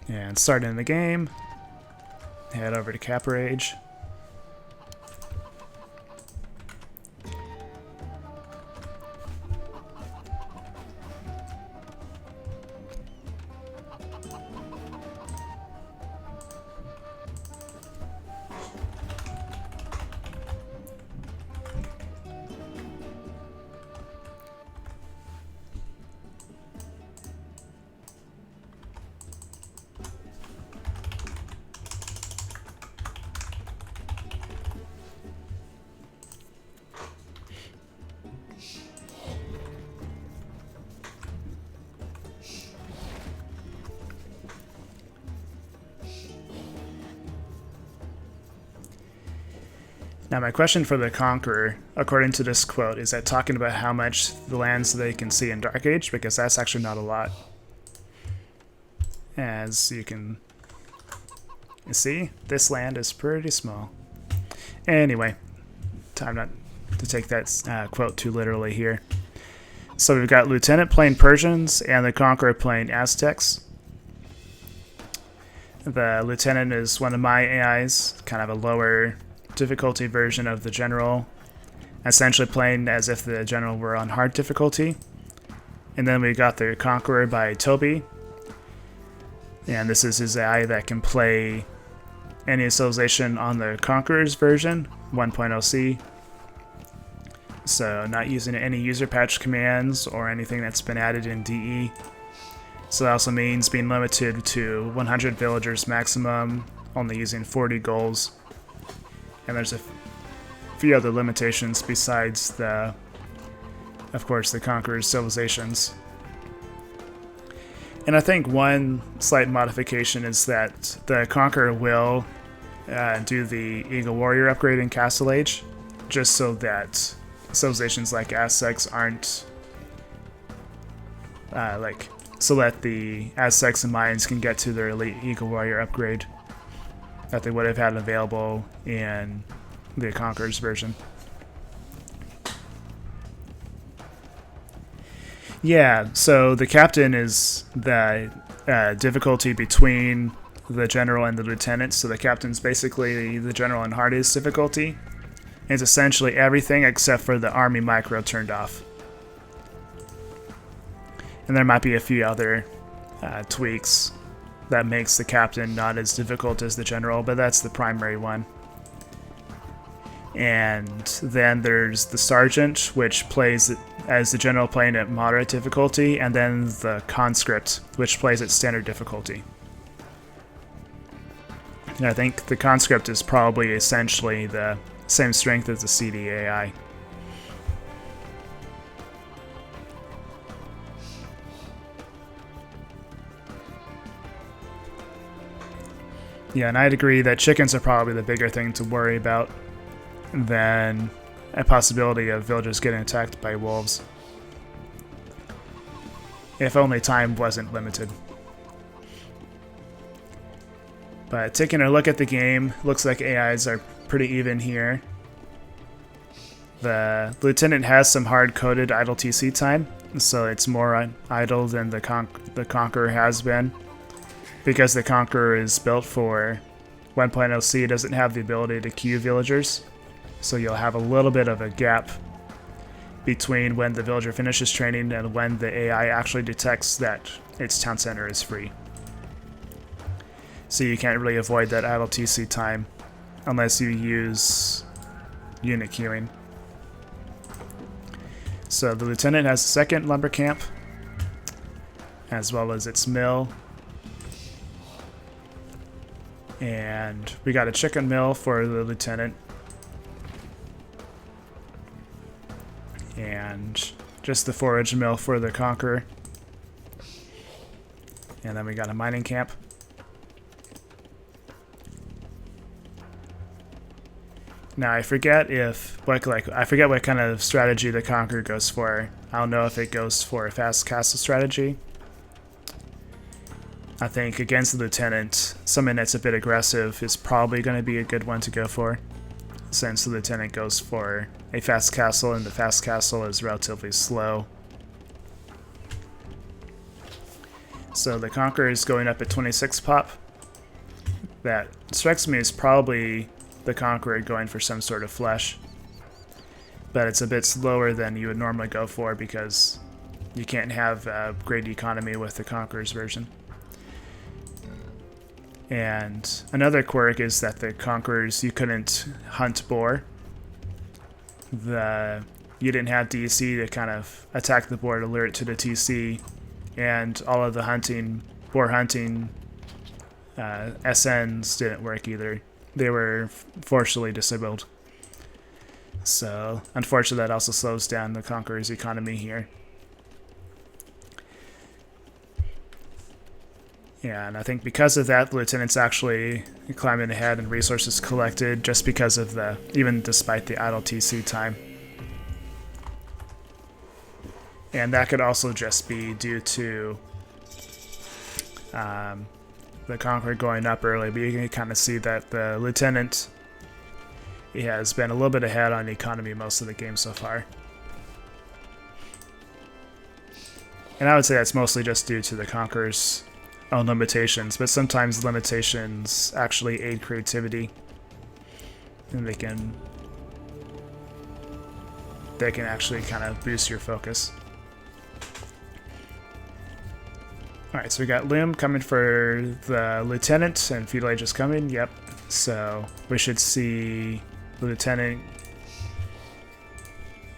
And starting the game, head over to Cap Rage. Now my question for the Conqueror, according to this quote, is that talking about how much the lands they can see in Dark Age, because that's actually not a lot. As you can see, this land is pretty small. Anyway, time not to take that quote too literally here. So we've got Lieutenant playing Persians and the Conqueror playing Aztecs. The Lieutenant is one of my AIs, kind of a lower difficulty version of the General, essentially playing as if the General were on hard difficulty. And then we got the Conqueror by Toby, and this is his AI that can play any civilization on the Conqueror's version, 1.0c. So not using any user patch commands or anything that's been added in DE. So that also means being limited to 100 villagers maximum, only using 40 goals. And there's a few other limitations besides the, of course, the Conqueror's civilizations. And I think one slight modification is that the Conqueror will do the Eagle Warrior upgrade in Castle Age, just so that civilizations like Aztecs aren't so that the Aztecs and Mayans can get to their elite Eagle Warrior upgrade that they would have had available in the Conqueror's version. Yeah, so the captain is the difficulty between the general and the lieutenant. So the captain's basically the general and hardest difficulty. It's essentially everything except for the army micro turned off. And there might be a few other tweaks that makes the captain not as difficult as the general, but that's the primary one. And then there's the sergeant, which plays as the general playing at moderate difficulty, and then the conscript, which plays at standard difficulty. And I think the conscript is probably essentially the same strength as the CDAI. Yeah, and I'd agree that chickens are probably the bigger thing to worry about than a possibility of villagers getting attacked by wolves. If only time wasn't limited. But taking a look at the game, looks like AIs are pretty even here. The Lieutenant has some hard-coded idle TC time, so it's more idle than the Conqueror has been. Because the Conqueror is built for 1.0c, it doesn't have the ability to queue villagers. So you'll have a little bit of a gap between when the villager finishes training and when the AI actually detects that its town center is free. So you can't really avoid that idle TC time unless you use unit queuing. So the Lieutenant has a second lumber camp, as well as its mill. And we got a chicken mill for the Lieutenant. And just the forage mill for the Conqueror. And then we got a mining camp. Now I forget what kind of strategy the Conqueror goes for. I don't know if it goes for a fast castle strategy. I think against the Lieutenant, something that's a bit aggressive is probably going to be a good one to go for, since the Lieutenant goes for a fast castle and the fast castle is relatively slow. So the Conqueror is going up at 26 pop. That strikes me as probably the Conqueror going for some sort of flesh. But it's a bit slower than you would normally go for because you can't have great economy with the Conqueror's version. And another quirk is that the Conquerors, you couldn't hunt boar. You didn't have DC to kind of attack the boar to lure it to the TC, and all of the boar hunting SNs didn't work either. They were forcibly disabled. So, unfortunately, that also slows down the Conqueror's economy here. Yeah, and I think because of that, the Lieutenant's actually climbing ahead and resources collected just because of even despite the idle TC time. And that could also just be due to the Conqueror going up early, but you can kind of see that the Lieutenant, he has been a little bit ahead on economy most of the game so far. And I would say that's mostly just due to the Conqueror's own limitations, but sometimes limitations actually aid creativity, and they can actually kind of boost your focus. Alright, so we got Loom coming for the Lieutenant, and Feudal Age is coming, yep. So we should see the Lieutenant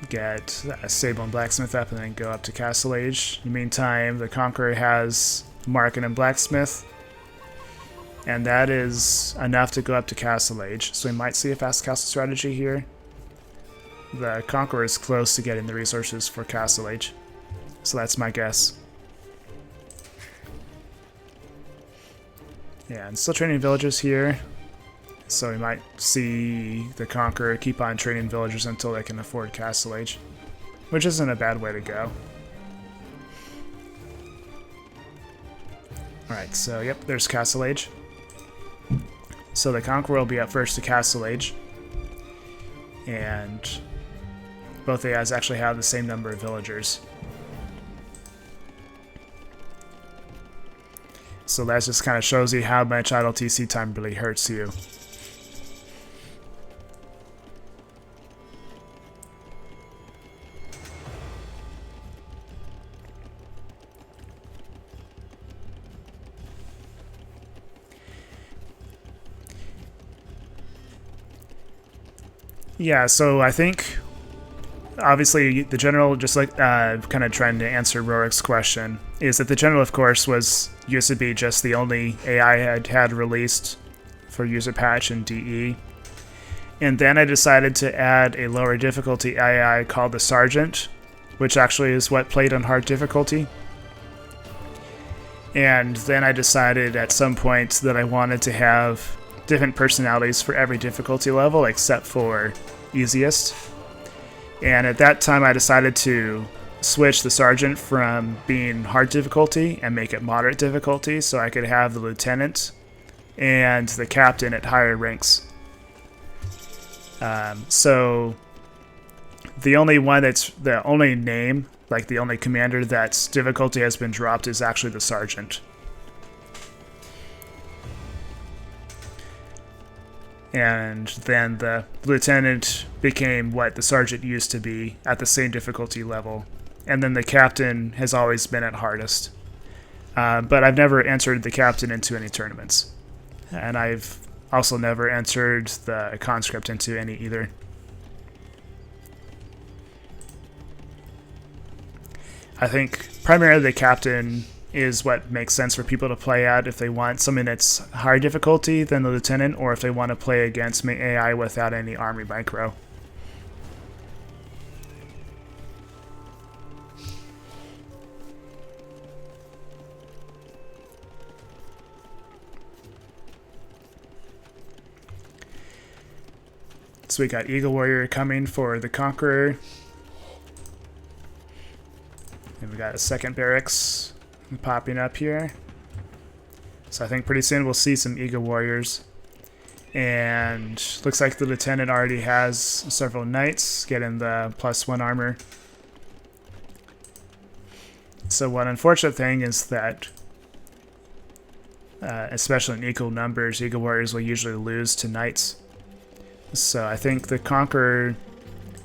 get Sable and Blacksmith up and then go up to Castle Age. In the meantime, the Conqueror has Market and Blacksmith, and that is enough to go up to Castle Age, so we might see a fast castle strategy here. The Conqueror is close to getting the resources for Castle Age, so that's my guess. Yeah, and still training villagers here, so we might see the Conqueror keep on training villagers until they can afford Castle Age, which isn't a bad way to go. Alright, so yep, there's Castle Age. So the Conqueror will be up first to Castle Age. And both AIs actually have the same number of villagers. So that just kind of shows you how much idle TC time really hurts you. Yeah, so I think, obviously, the general, just like kind of trying to answer Rorik's question, is that the general, of course, used to be just the only AI I had released for user patch and DE. And then I decided to add a lower difficulty AI called the Sergeant, which actually is what played on hard difficulty. And then I decided at some point that I wanted to have different personalities for every difficulty level except for easiest. And at that time I decided to switch the Sergeant from being hard difficulty and make it moderate difficulty so I could have the Lieutenant and the Captain at higher ranks. So the only one that's the only name, like the only commander that's difficulty has been dropped is actually the Sergeant. And then the Lieutenant became what the Sergeant used to be at the same difficulty level. And then the Captain has always been at hardest. But I've never entered the Captain into any tournaments. And I've also never entered the Conscript into any either. I think primarily the Captain is what makes sense for people to play at if they want something that's higher difficulty than the Lieutenant, or if they want to play against AI without any army micro. So we got Eagle Warrior coming for the Conqueror. And we got a second barracks popping up here. So I think pretty soon we'll see some Eagle Warriors. And looks like the Lieutenant already has several Knights getting the +1 armor. So one unfortunate thing is that especially in equal numbers, Eagle Warriors will usually lose to Knights. So I think the Conqueror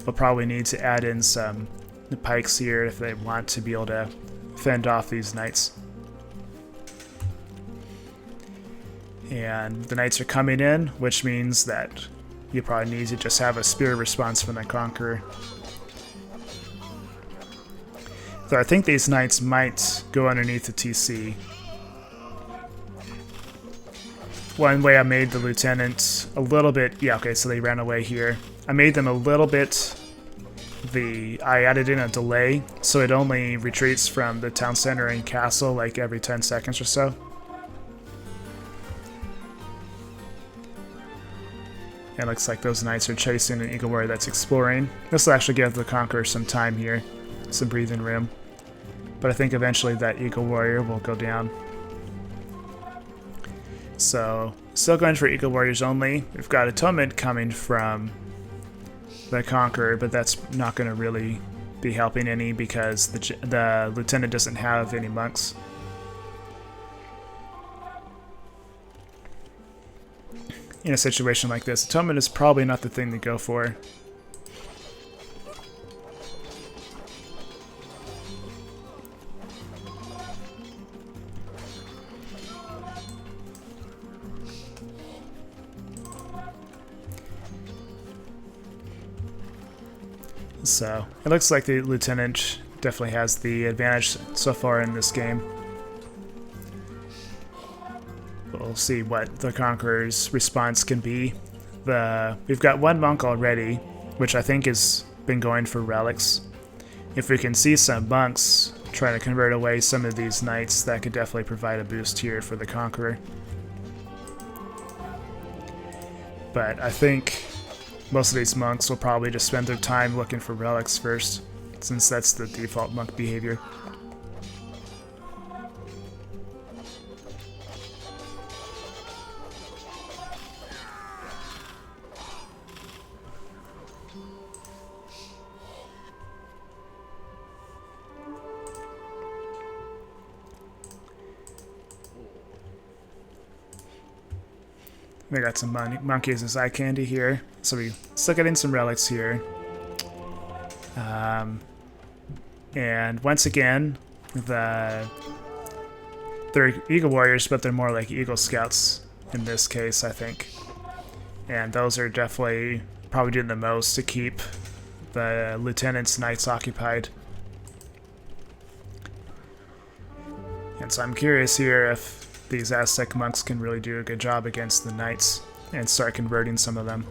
will probably need to add in some pikes here if they want to be able to fend off these Knights. And the Knights are coming in, which means that you probably need to just have a spear response from the Conqueror. So I think these Knights might go underneath the TC. One way I made the Lieutenant a little bit... Yeah, okay, so they ran away here. I made them a little bit... I added in a delay, so it only retreats from the town center and castle like every 10 seconds or so. It looks like those Knights are chasing an Eagle Warrior that's exploring. This will actually give the Conqueror some time here, some breathing room. But I think eventually that Eagle Warrior will go down. So, still going for Eagle Warriors only. We've got Atonement coming from the Conqueror, but that's not going to really be helping any because the Lieutenant doesn't have any monks. In a situation like this, Atonement is probably not the thing to go for. So, it looks like the Lieutenant definitely has the advantage so far in this game. We'll see what the Conqueror's response can be. We've got one monk already, which I think has been going for relics. If we can see some monks trying to convert away some of these Knights, that could definitely provide a boost here for the Conqueror. But I think most of these monks will probably just spend their time looking for relics first, since that's the default monk behavior. We got some monkeys as eye candy here, so we still getting some relics here. And once again, they're Eagle Warriors, but they're more like Eagle Scouts in this case, I think. And those are definitely probably doing the most to keep the Lieutenant's Knights occupied. And so I'm curious here if these Aztec monks can really do a good job against the Knights and start converting some of them.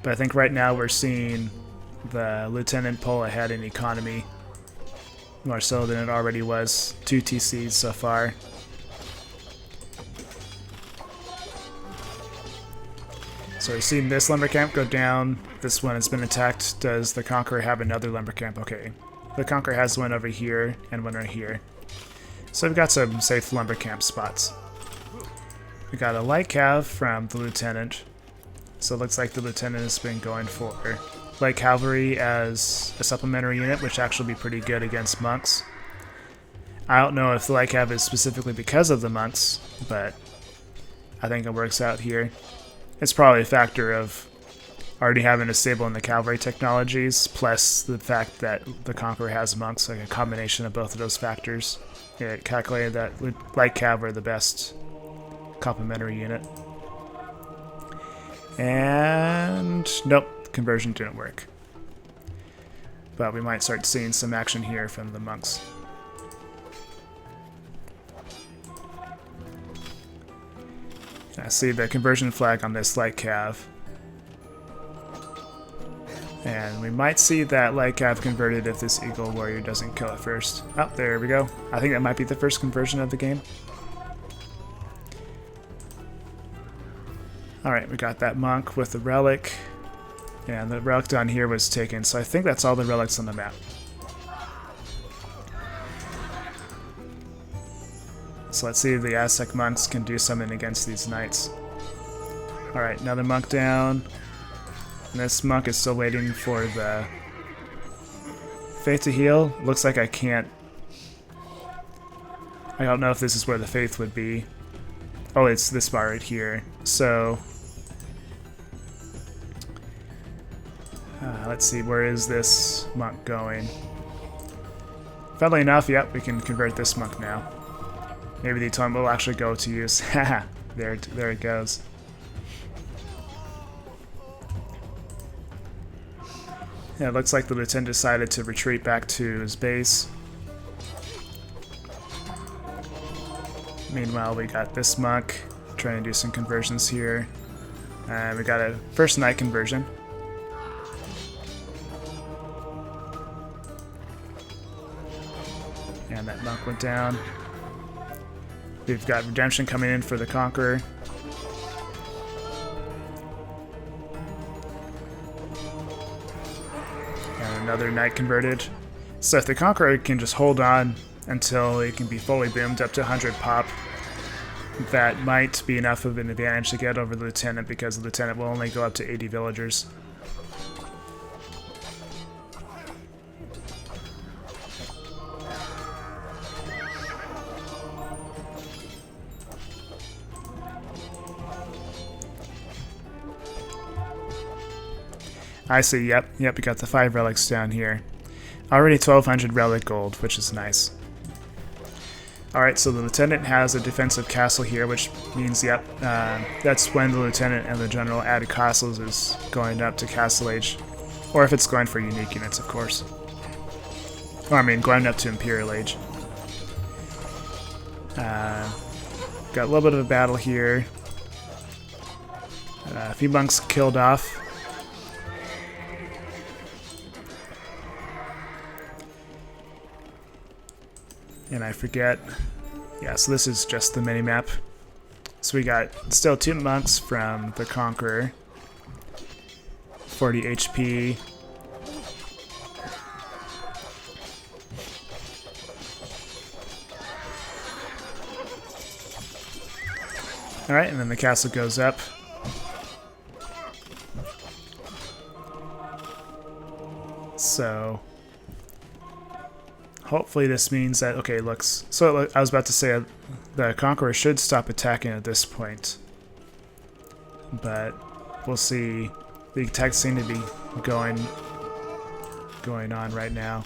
But I think right now we're seeing the Lieutenant pull ahead in economy, more so than it already was. 2 TCs so far. So we've seen this lumber camp go down. This one has been attacked. Does the Conqueror have another lumber camp? Okay. The Conqueror has one over here and one right here. So we've got some safe lumber camp spots. We got a light cav from the Lieutenant. So it looks like the Lieutenant has been going for light cavalry as a supplementary unit, which actually be pretty good against monks. I don't know if the light cav is specifically because of the monks, but I think it works out here. It's probably a factor of already having a stable in the cavalry technologies, plus the fact that the Conqueror has monks, like a combination of both of those factors. It calculated that light cav are the best complementary unit. And nope, conversion didn't work. But we might start seeing some action here from the monks. I see the conversion flag on this light cav. And we might see that light cav converted if this Eagle Warrior doesn't kill it first. Oh, there we go. I think that might be the first conversion of the game. Alright, we got that monk with the relic. And the relic down here was taken, so I think that's all the relics on the map. So let's see if the Aztec monks can do something against these knights. Alright, another monk down. And this monk is still waiting for the faith to heal. Looks like I can't I don't know if this is where the faith would be. Oh, it's this bar right here. So, let's see, where is this monk going? Funnily enough, yep, we can convert this monk now. Maybe the atonement will actually go to use. Haha, there it goes. Yeah, it looks like the lieutenant decided to retreat back to his base. Meanwhile, we got this monk trying to do some conversions here. We got a first knight conversion. And that monk went down. We've got redemption coming in for the Conqueror. And another knight converted. So if the Conqueror can just hold on until it can be fully boomed up to 100 pop, that might be enough of an advantage to get over the Lieutenant, because the Lieutenant will only go up to 80 villagers. I see, yep, we got the 5 relics down here. Already 1200 relic gold, which is nice. Alright, so the Lieutenant has a defensive castle here, which means, yep, that's when the Lieutenant and the General added castles is going up to Castle Age. Or if it's going for unique units, of course. Or, I mean, going up to Imperial Age. Got a little bit of a battle here. A few monks killed off. And I forget. Yeah, so this is just the mini-map. So we got still 2 monks from the Conqueror. 40 HP. Alright, and then the castle goes up. So hopefully this means that, okay, looks, so I was about to say the Conqueror should stop attacking at this point. But we'll see. The attacks seem to be going on right now.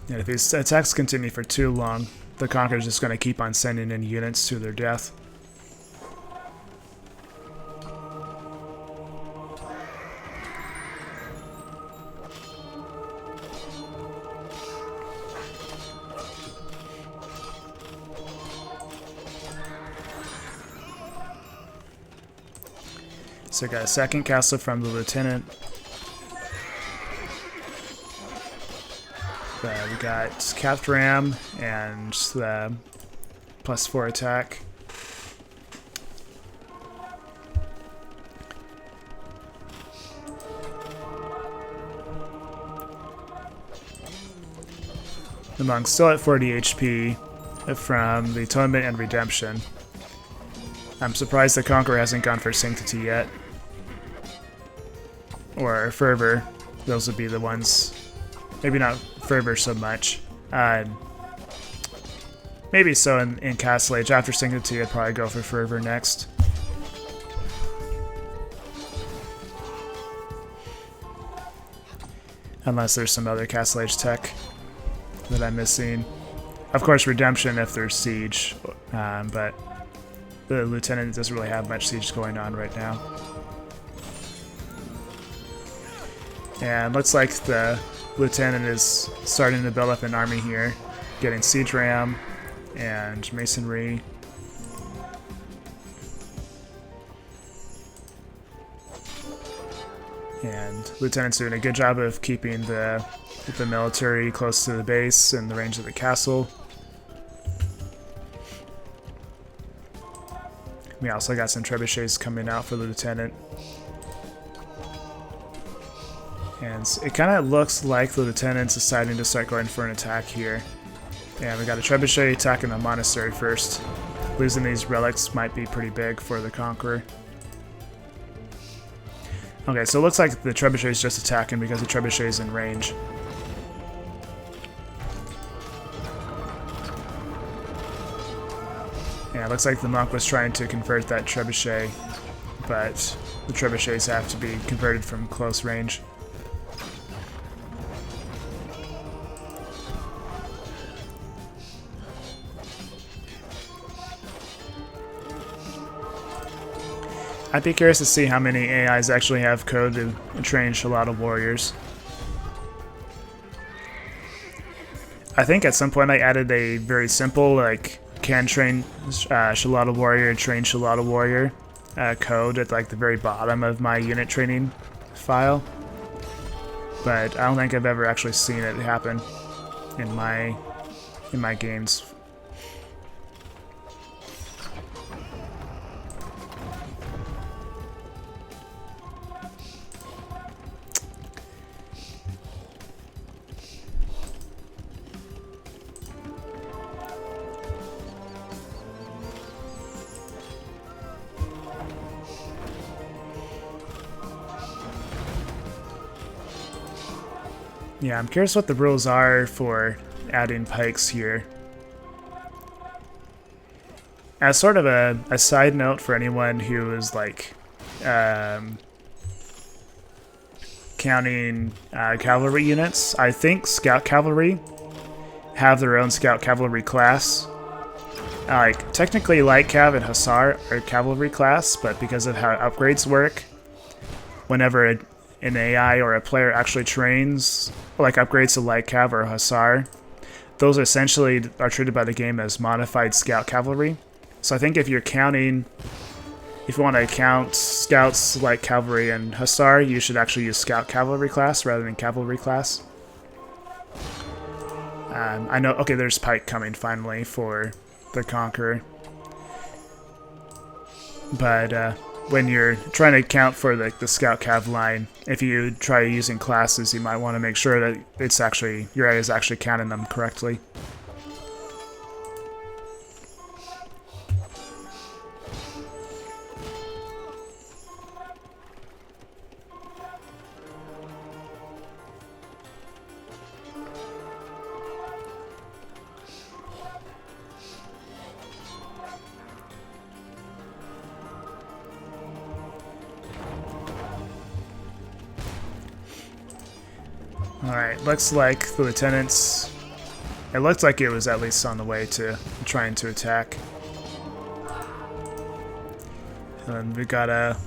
And if these attacks continue for too long, the Conqueror is just going to keep on sending in units to their death. So I got a second castle from the Lieutenant. We got Capped Ram and the +4 attack. The monk's still at 40 HP from the Atonement and Redemption. I'm surprised the Conqueror hasn't gone for Sanctity yet. Or Fervor. Those would be the ones. Maybe not Fervor so much. Maybe so in Castle Age. After Sanctity, I'd probably go for Fervor next. Unless there's some other Castle Age tech that I'm missing. Of course, Redemption if there's Siege, but the Lieutenant doesn't really have much Siege going on right now. And looks like the Lieutenant is starting to build up an army here, getting Siege Ram and Masonry. And Lieutenant's doing a good job of keeping the military close to the base and the range of the castle. We also got some trebuchets coming out for the Lieutenant. And it kind of looks like the Lieutenant's deciding to start going for an attack here. And we got a trebuchet attacking the monastery first. Losing these relics might be pretty big for the Conqueror. Okay, so it looks like the trebuchet is just attacking because the trebuchet is in range. Yeah, it looks like the monk was trying to convert that trebuchet, but the trebuchets have to be converted from close range. I'd be curious to see how many AIs actually have code to train Shalada warriors. I think at some point I added a very simple, like, can train Shalada warrior, train Shalada warrior code at like the very bottom of my unit training file. But I don't think I've ever actually seen it happen in my games. Yeah, I'm curious what the rules are for adding pikes here. As sort of a side note for anyone who is like counting cavalry units, I think Scout Cavalry have their own Scout Cavalry class. Like, technically Light Cav and Hussar are Cavalry class, but because of how upgrades work, whenever an AI or a player actually trains, like upgrades to Light Cav or Hussar, those essentially are treated by the game as modified Scout Cavalry. So I think if you're counting, if you want to count Scouts, Light Cavalry, and Hussar, you should actually use Scout Cavalry class rather than Cavalry class. I know, okay, there's Pike coming finally for the Conqueror. But when you're trying to count for the Scout Cav line, if you try using classes, you might want to make sure that it's actually, your AI is actually counting them correctly. Alright, looks like the lieutenants... It looked like it was at least on the way to trying to attack. And we got a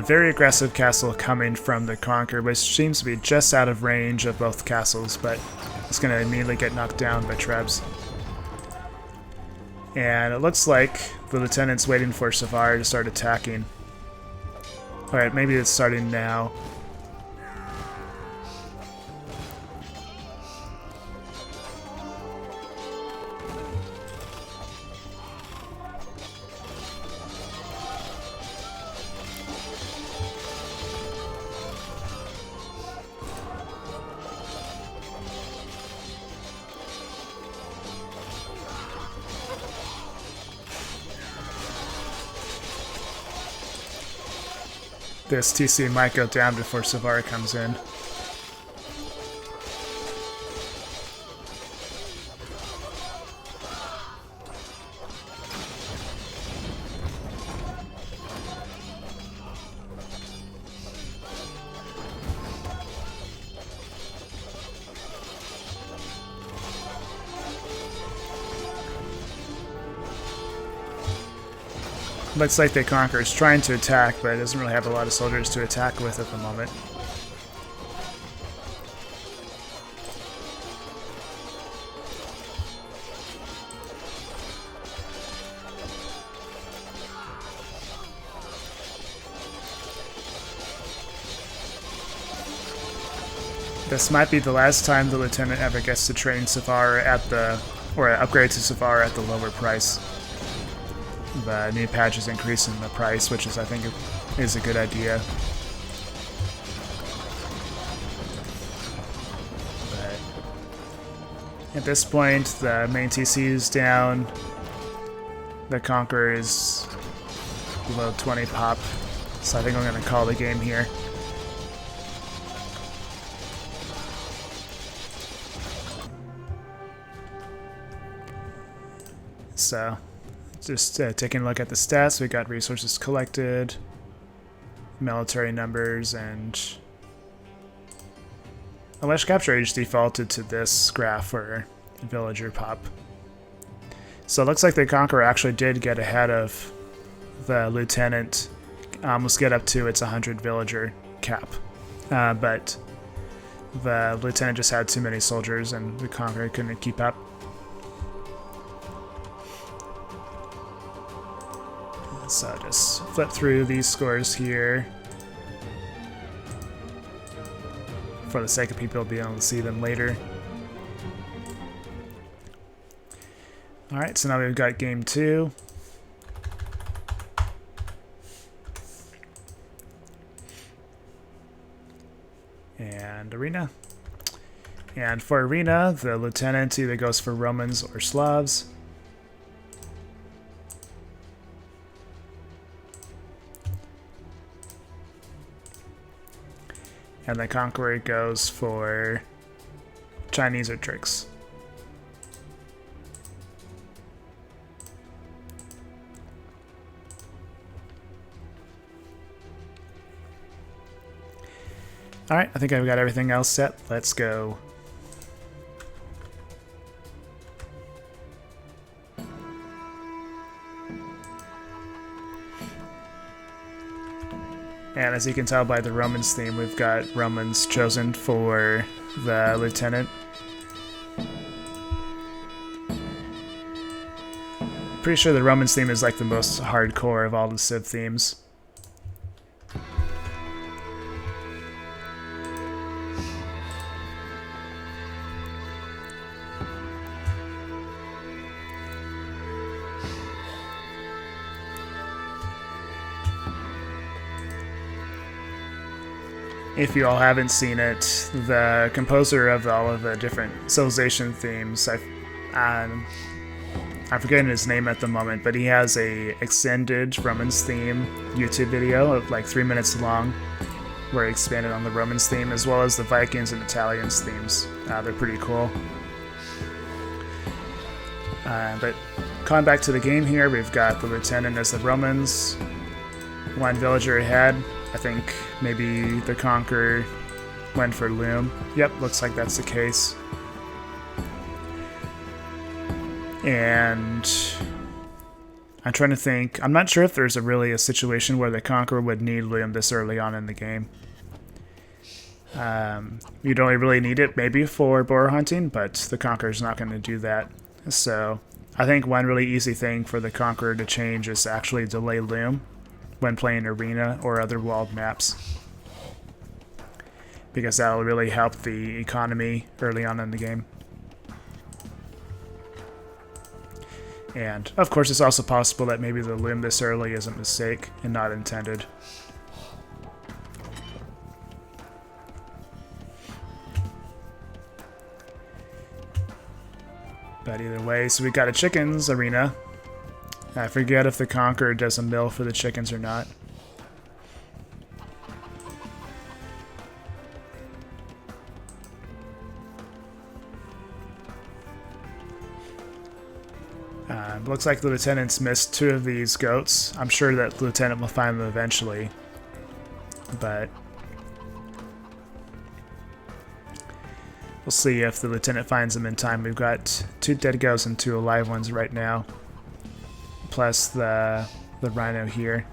very aggressive castle coming from the Conqueror, which seems to be just out of range of both castles, but it's going to immediately get knocked down by Trebs. And it looks like the lieutenant's waiting for Savar to start attacking. Alright, maybe it's starting now. This TC might go down before Savar comes in. Looks like the Conqueror is trying to attack, but it doesn't really have a lot of soldiers to attack with at the moment. This might be the last time the Lieutenant ever gets to train Savar at the, or upgrade to Savar at the lower price. The new patch is increasing the price, which is, I think, is a good idea. But at this point, the main TC is down. The Conqueror is below 20 pop. So I think I'm going to call the game here. So, just taking a look at the stats, we got resources collected, military numbers, and Alleged capture age defaulted to this graph for villager pop. So it looks like the Conqueror actually did get ahead of the Lieutenant, almost get up to its 100 villager cap. But the Lieutenant just had too many soldiers and the Conqueror couldn't keep up. So just flip through these scores here for the sake of people being able to see them later. Alright, so now we've got game 2. And arena. And for arena, the Lieutenant either goes for Romans or Slavs. And the Conqueror goes for Chinese or Turks. Alright, I think I've got everything else set. Let's go. And as you can tell by the Romans theme, we've got Romans chosen for the Lieutenant. Pretty sure the Romans theme is like the most hardcore of all the Civ themes. If you all haven't seen it, the composer of all of the different civilization themes, I'm forgetting his name at the moment, but he has a extended Romans theme YouTube video of like 3 minutes long, where he expanded on the Romans theme as well as the Vikings and Italians themes. They're pretty cool. But coming back to the game here, we've got the Lieutenant as the Romans, one villager ahead. I think maybe the Conqueror went for Loom. Yep, looks like that's the case. And I'm trying to think. I'm not sure if there's really a situation where the Conqueror would need Loom this early on in the game. You'd only really need it maybe for boar hunting, but the Conqueror's not going to do that. So I think one really easy thing for the Conqueror to change is actually delay Loom when playing arena or other walled maps, because that'll really help the economy early on in the game. And of course it's also possible that maybe the Loom this early is a mistake and not intended. But either way, so we got a chickens arena. I forget if the Conqueror does a mill for the chickens or not. Looks like the Lieutenant's missed 2 of these goats. I'm sure that the Lieutenant will find them eventually, but we'll see if the Lieutenant finds them in time. We've got 2 dead goats and 2 alive ones right now, plus the rhino here.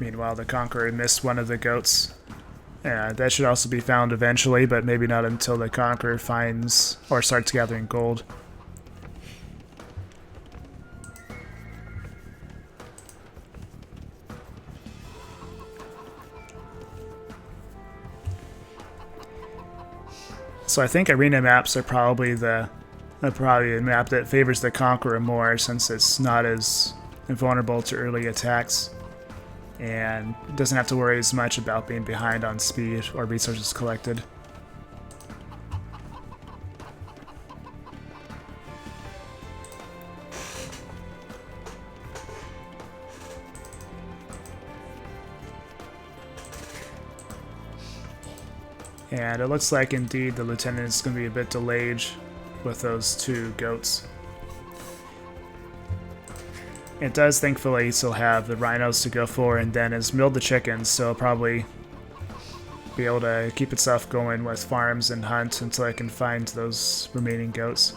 Meanwhile, the Conqueror missed 1 of the goats. That should also be found eventually, but maybe not until the Conqueror finds or starts gathering gold. So I think arena maps are probably the map that favors the Conqueror more, since it's not as vulnerable to early attacks and doesn't have to worry as much about being behind on speed or resources collected. And it looks like indeed the lieutenant is going to be a bit delayed with those 2 goats. It does thankfully still have the rhinos to go for, and then has milled the chickens, so it'll probably be able to keep itself going with farms and hunt until I can find those remaining goats.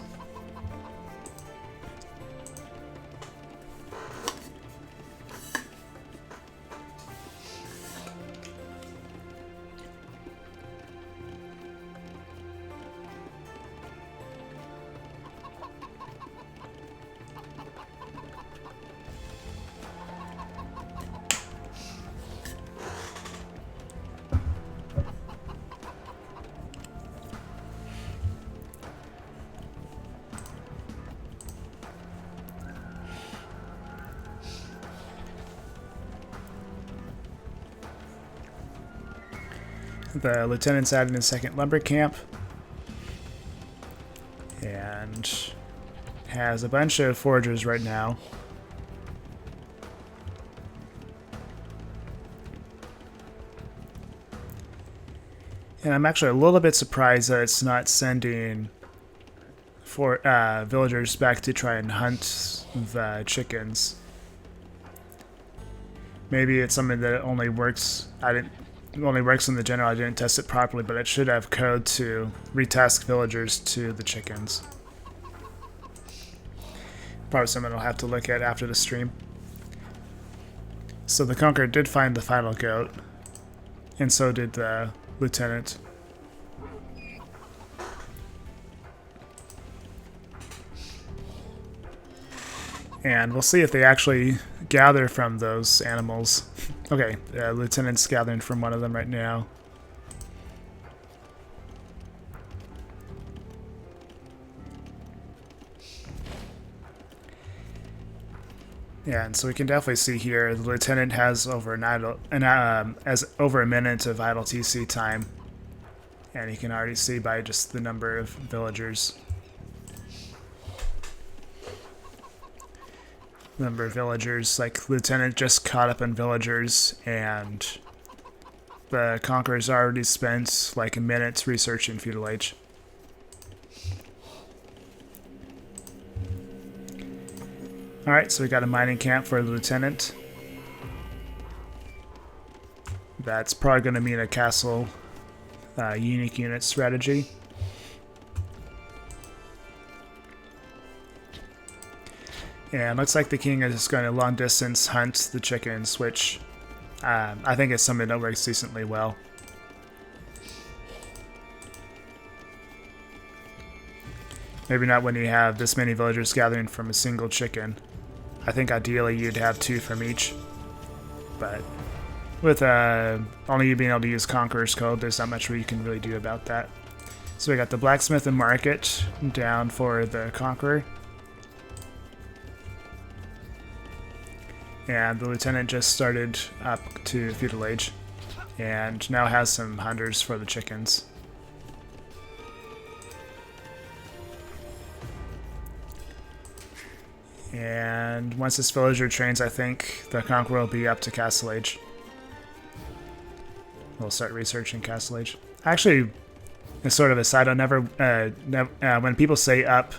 The lieutenant's adding a second lumber camp and has a bunch of foragers right now. And I'm actually a little bit surprised that it's not sending villagers back to try and hunt the chickens. Maybe it's something that only works. It only works in the general. I didn't test it properly, but it should have code to retask villagers to the chickens. Probably something I'll have to look at after the stream. So the Conqueror did find the final goat, and so did the lieutenant. And we'll see if they actually gather from those animals. Okay, lieutenant's gathering from one of them right now. Yeah, and so we can definitely see here the lieutenant has over over a minute of idle TC time, and you can already see by just the number of villagers. Like lieutenant just caught up on villagers, and the Conqueror's already spent like a minute researching feudal age. Alright, so we got a mining camp for the lieutenant. That's probably going to mean a castle unique unit strategy. And looks like the king is just going to long distance hunt the chickens, which I think is something that works decently well. Maybe not when you have this many villagers gathering from a single chicken. I think ideally you'd have 2 from each. But with only you being able to use Conqueror's Code, there's not much you can really do about that. So we got the blacksmith and market down for the Conqueror. And the lieutenant just started up to feudal age, and now has some hunters for the chickens. And once this villager trains, I think the Conqueror will be up to Castle Age. We'll start researching Castle Age. Actually, it's sort of a side note, when people say up,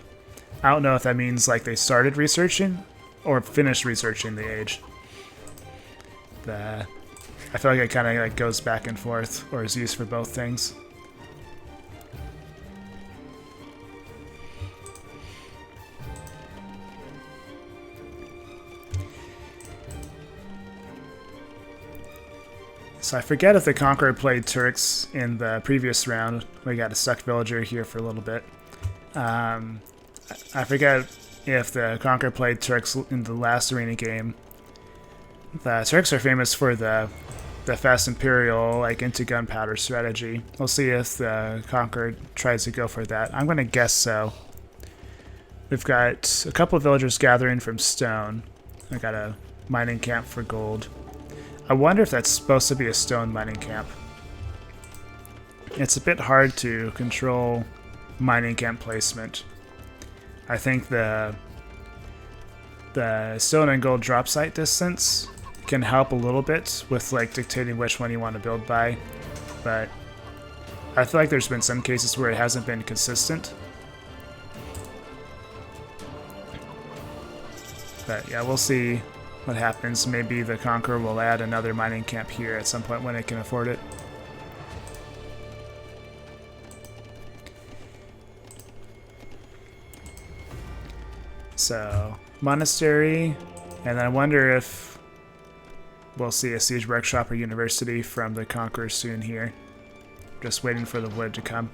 I don't know if that means like they started researching or finished researching the age. I feel like it kind of like goes back and forth, or is used for both things. So I forget if the Conqueror played Turks in the previous round. We got a stuck villager here for a little bit. I forget if the Conqueror played Turks in the last arena game. The Turks are famous for the fast Imperial, like, into gunpowder strategy. We'll see if the Conqueror tries to go for that. I'm going to guess so. We've got a couple of villagers gathering from stone. I got a mining camp for gold. I wonder if that's supposed to be a stone mining camp. It's a bit hard to control mining camp placement. I think the stone and gold drop site distance can help a little bit with like dictating which one you want to build by, but I feel like there's been some cases where it hasn't been consistent. But yeah, we'll see what happens. Maybe the Conqueror will add another mining camp here at some point when it can afford it. So, monastery, and I wonder if we'll see a siege workshop or university from the Conqueror soon here. Just waiting for the wood to come.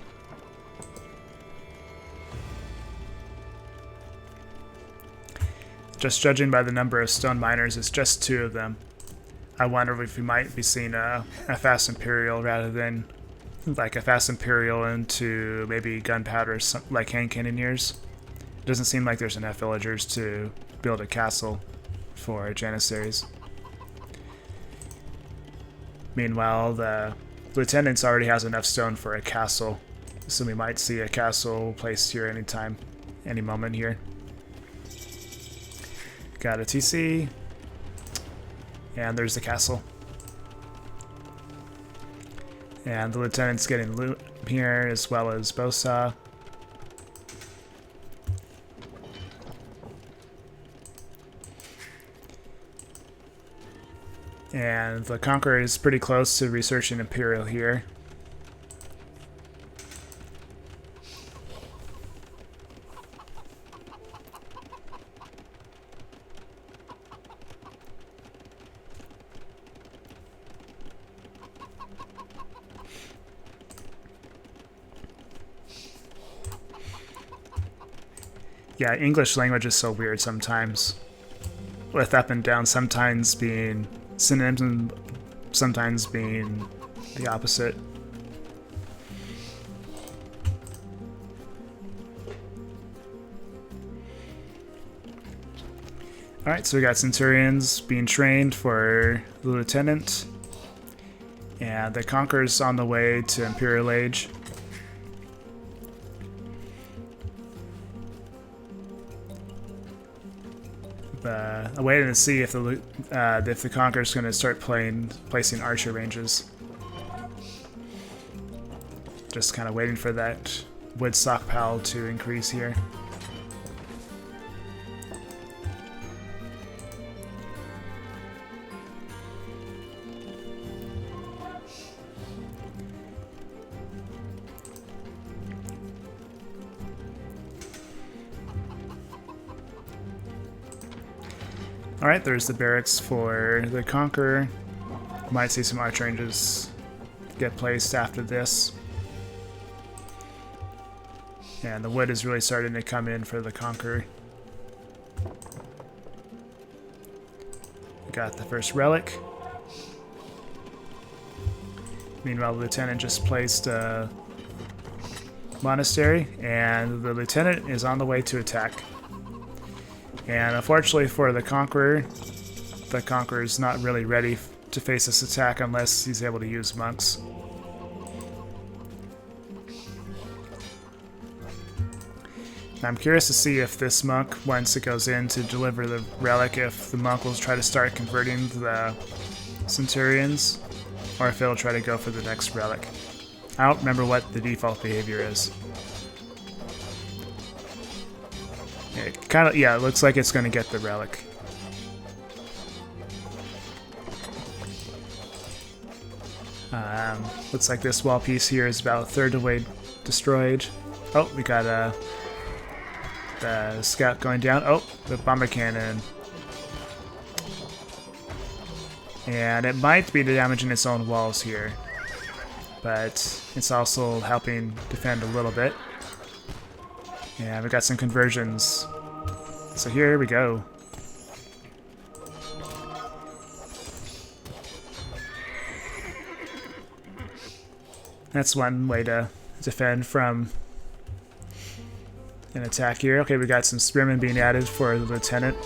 Just judging by the number of stone miners, it's just 2 of them. I wonder if we might be seeing a fast imperial rather than like a fast imperial into maybe gunpowder, like hand cannoneers. It doesn't seem like there's enough villagers to build a castle for Janissaries. Meanwhile, the Lieutenants already has enough stone for a castle, so we might see a castle placed here anytime, any moment here. Got a TC, and there's the castle. And the Lieutenant's getting loot here, as well as Bosa. And the Conqueror is pretty close to researching Imperial here. Yeah, English language is so weird sometimes. With up and down sometimes being synonyms and sometimes being the opposite. Alright, so we got Centurions being trained for the Lieutenant. And the Conqueror's on the way to Imperial Age. I'm waiting to see if the Conqueror's going to start placing archer ranges. Just kind of waiting for that wood stockpile to increase here. Alright, there's the barracks for the Conqueror. Might see some archer ranges get placed after this. And the wood is really starting to come in for the Conqueror. We got the first relic. Meanwhile, the Lieutenant just placed a monastery, and the Lieutenant is on the way to attack. And unfortunately for the Conqueror is not really ready to face this attack unless he's able to use monks. I'm curious to see if this monk, once it goes in to deliver the relic, if the monk will try to start converting the Centurions, or if it'll try to go for the next relic. I don't remember what the default behavior is. It looks like it's going to get the relic. Looks like this wall piece here is about a third of the way destroyed. Oh, we got the scout going down. Oh, the bomber cannon. And it might be damaging its own walls here, but it's also helping defend a little bit. And we got some conversions. So here we go. That's one way to defend from an attack here. Okay, we got some spearmen being added for the Lieutenant.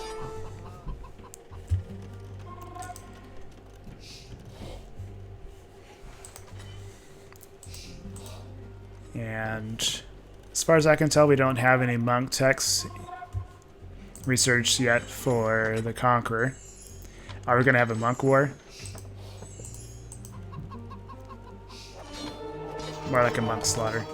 And as far as I can tell, we don't have any monk techs researched yet for the Conqueror. Are we going to have a monk war? More like a monk slaughter.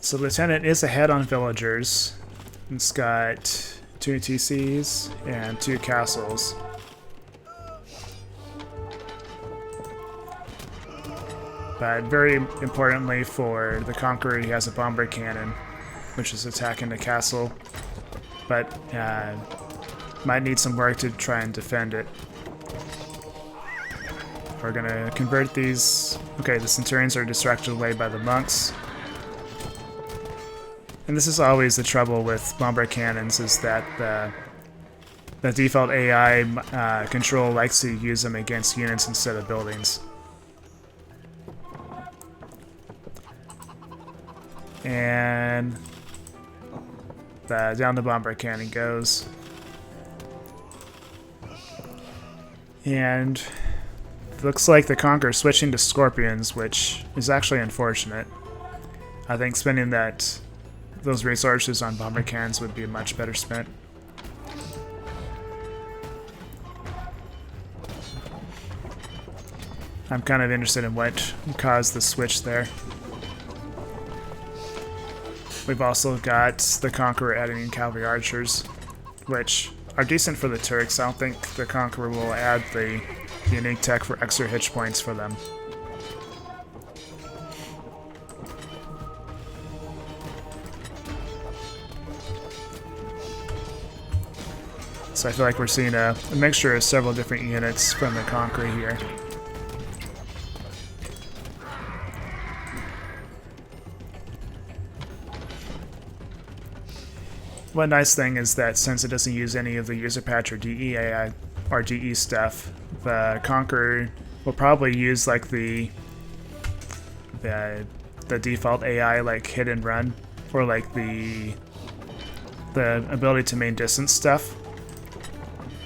So Lieutenant is ahead on villagers. It's got 2 TCs and 2 castles. But very importantly for the Conqueror, he has a bomber cannon, which is attacking the castle. But might need some work to try and defend it. We're gonna convert these. Okay, the Centurions are distracted away by the monks. And this is always the trouble with bomber cannons, is that the default AI control likes to use them against units instead of buildings. And down the bomber cannon goes. And it looks like the Conqueror switching to Scorpions, which is actually unfortunate. I think spending those resources on bomber cannons would be much better spent. I'm kind of interested in what caused the switch there. We've also got the Conqueror adding in cavalry archers, which are decent for the Turks. I don't think the Conqueror will add the unique tech for extra hitch points for them. So I feel like we're seeing a mixture of several different units from the Conqueror here. One nice thing is that since it doesn't use any of the user patch or DE or DE stuff, the Conqueror will probably use like the default AI like hit and run, or like the ability to main distance stuff.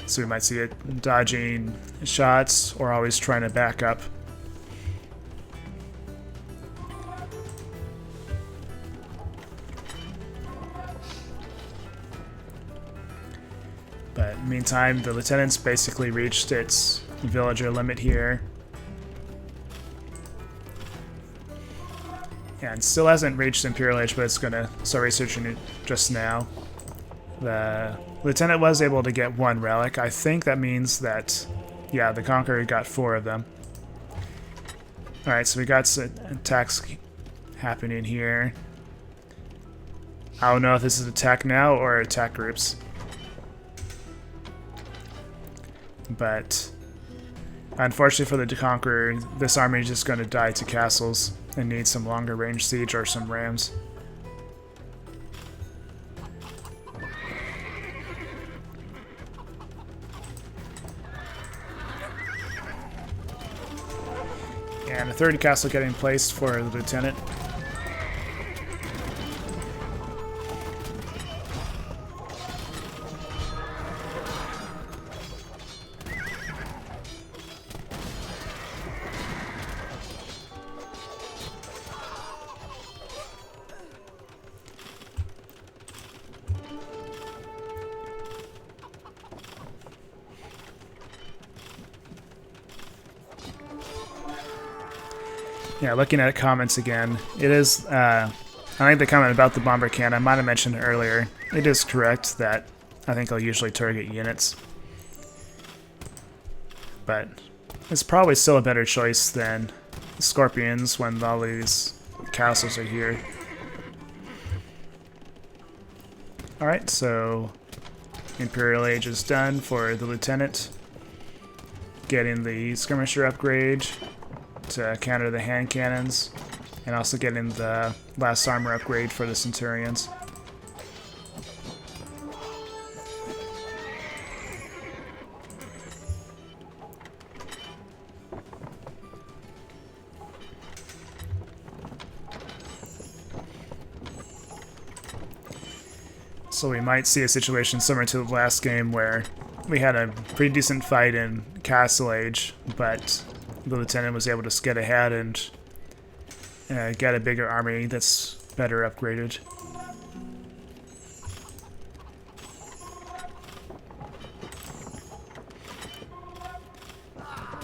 So we might see it dodging shots or always trying to back up. But meantime, the Lieutenant's basically reached its villager limit here. And still hasn't reached Imperial Age, but it's gonna start researching it just now. The Lieutenant was able to get 1 relic. I think that means that, yeah, the Conqueror got 4 of them. Alright, so we got some attacks happening here. I don't know if this is attack now or attack groups. But unfortunately for the Conqueror, this army is just going to die to castles and need some longer range siege or some rams. And a third castle getting placed for the Lieutenant. Yeah, looking at comments again, it is, I think the comment about the bomber cannon, I might have mentioned it earlier. It is correct that I think I'll usually target units. But it's probably still a better choice than Scorpions when all these castles are here. Alright, so Imperial Age is done for the Lieutenant. Getting the Skirmisher upgrade to counter the hand cannons, and also getting the last armor upgrade for the Centurions. So we might see a situation similar to the last game where we had a pretty decent fight in Castle Age, but the lieutenant was able to skid ahead and get a bigger army that's better upgraded.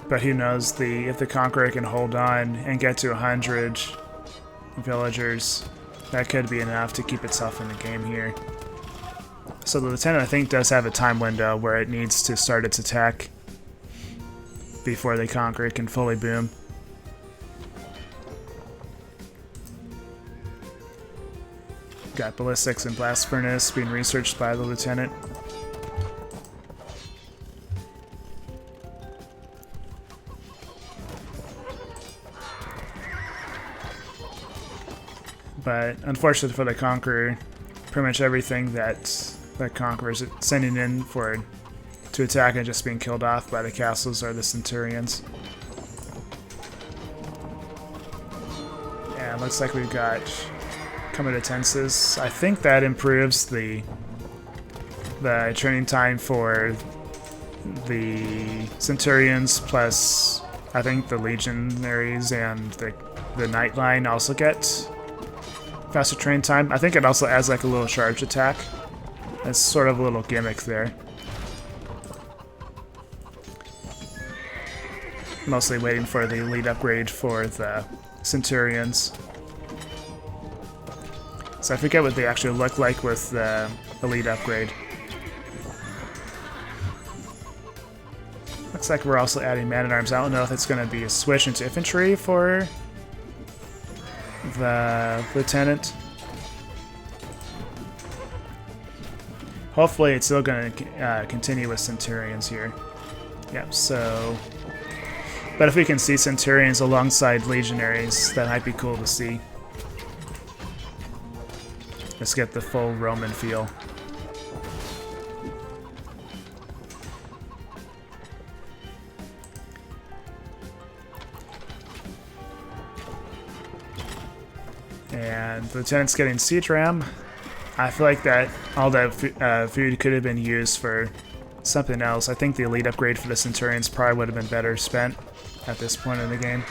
But who knows, if the Conqueror can hold on and get to 100 villagers, that could be enough to keep itself in the game here. So the Lieutenant, I think, does have a time window where it needs to start its attack before the Conqueror can fully boom. Got ballistics and blast furnace being researched by the Lieutenant. But unfortunately for the Conqueror, pretty much everything that the Conqueror's sending in to attack and just being killed off by the castles are the Centurions. And looks like we've got Comitatenses. I think that improves the training time for the Centurions, plus I think the Legionaries and the Knight line also get faster train time. I think it also adds like a little charge attack. It's sort of a little gimmick there. Mostly waiting for the elite upgrade for the Centurions. So I forget what they actually look like with the elite upgrade. Looks like we're also adding man-at-arms. I don't know if it's going to be a switch into infantry for the Lieutenant. Hopefully it's still going to continue with Centurions here. Yep, so... But if we can see Centurions alongside Legionaries, that might be cool to see. Let's get the full Roman feel. And the Lieutenant's getting siege ram. I feel like that all that food could have been used for something else. I think the elite upgrade for the Centurions probably would have been better spent at this point in the game.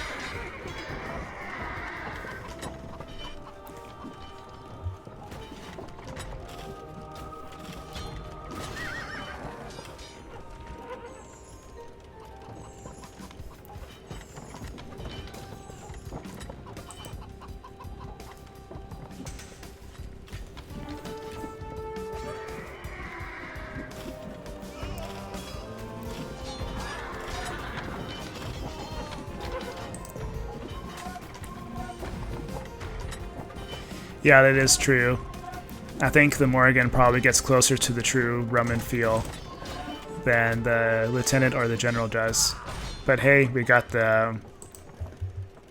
Yeah, that is true. I think the Morrigan probably gets closer to the true Roman feel than the Lieutenant or the General does. But hey, we got the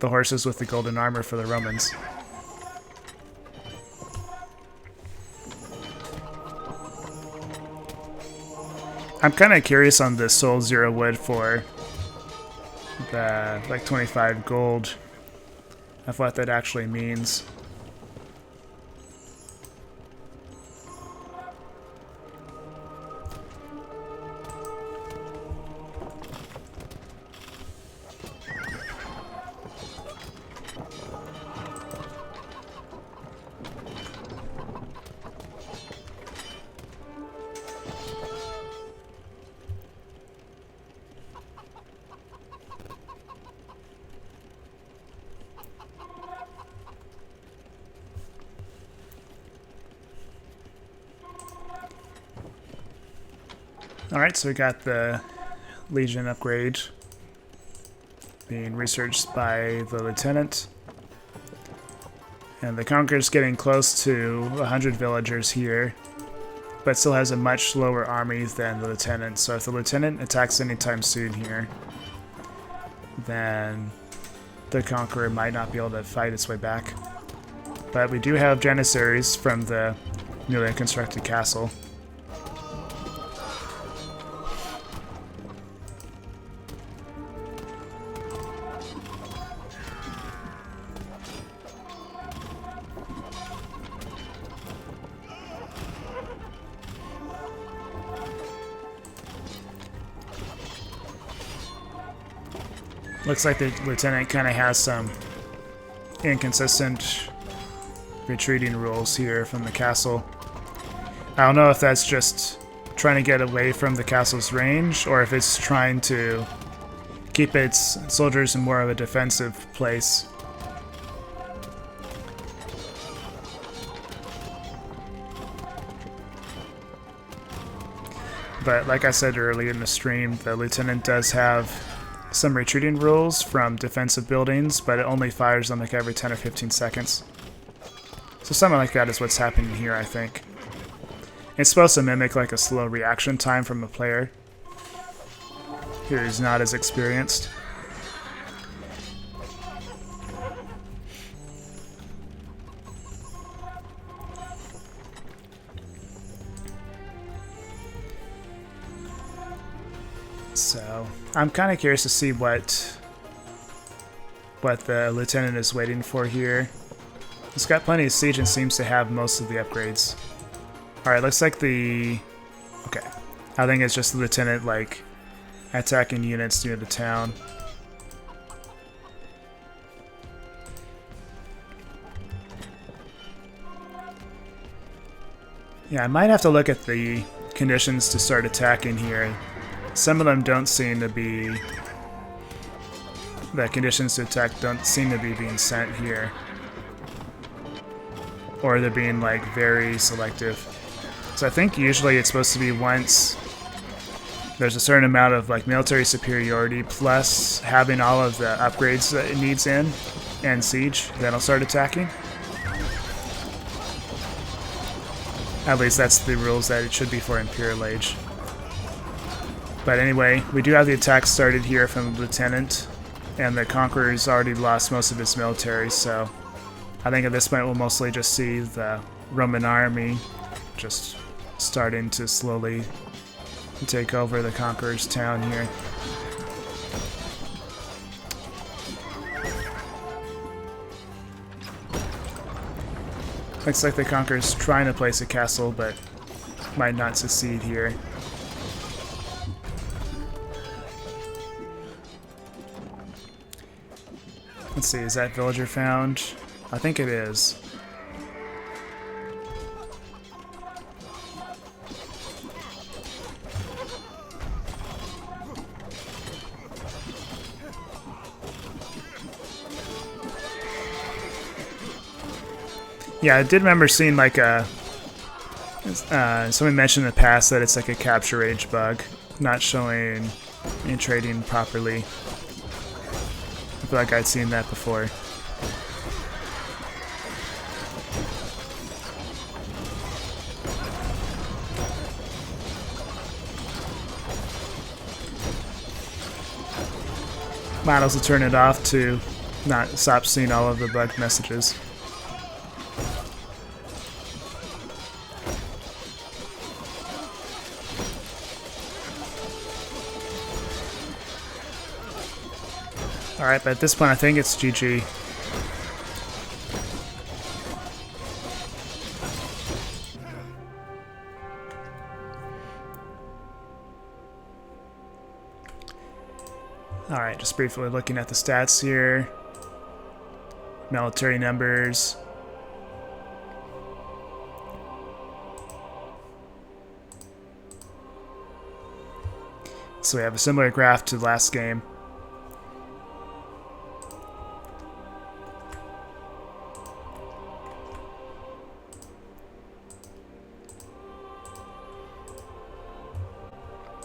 horses with the golden armor for the Romans. I'm kind of curious on the Soul Zero Wood for the like 25 gold of what that actually means. Alright, so we got the Legion upgrade being researched by the Lieutenant. And the Conqueror's getting close to 100 villagers here, but still has a much slower army than the Lieutenant. So if the Lieutenant attacks anytime soon here, then the Conqueror might not be able to fight its way back. But we do have Janissaries from the newly constructed castle. Looks like the lieutenant kind of has some inconsistent retreating rules here from the castle. I don't know if that's just trying to get away from the castle's range, or if it's trying to keep its soldiers in more of a defensive place. But like I said earlier in the stream, the lieutenant does have some retreating rules from defensive buildings, but it only fires them like every 10 or 15 seconds. So something like that is what's happening here, I think. It's supposed to mimic like a slow reaction time from a player who's not as experienced. So I'm kind of curious to see what the lieutenant is waiting for here. He's got plenty of siege and seems to have most of the upgrades. Alright, looks like the... Okay. I think it's just the lieutenant, like, attacking units near the town. Yeah, I might have to look at the conditions to start attacking here. Some of them don't seem to be... The conditions to attack don't seem to be being sent here. Or they're being, like, very selective. So I think usually it's supposed to be once there's a certain amount of, like, military superiority plus having all of the upgrades that it needs in and siege, then it'll start attacking. At least that's the rules that it should be for Imperial Age. But anyway, we do have the attack started here from the Lieutenant, and the Conqueror's already lost most of his military, so I think at this point we'll mostly just see the Roman army just starting to slowly take over the Conqueror's town here. Looks like the Conqueror's trying to place a castle, but might not succeed here. Let's see, is that villager found? I think it is. Yeah, I did remember seeing like a... someone mentioned in the past that it's like a capture age bug, not showing any trading properly. I feel like I'd seen that before. Might also turn it off to not stop seeing all of the bug messages. Alright, but at this point I think it's GG. Alright, just briefly looking at the stats here. Military numbers. So we have a similar graph to the last game.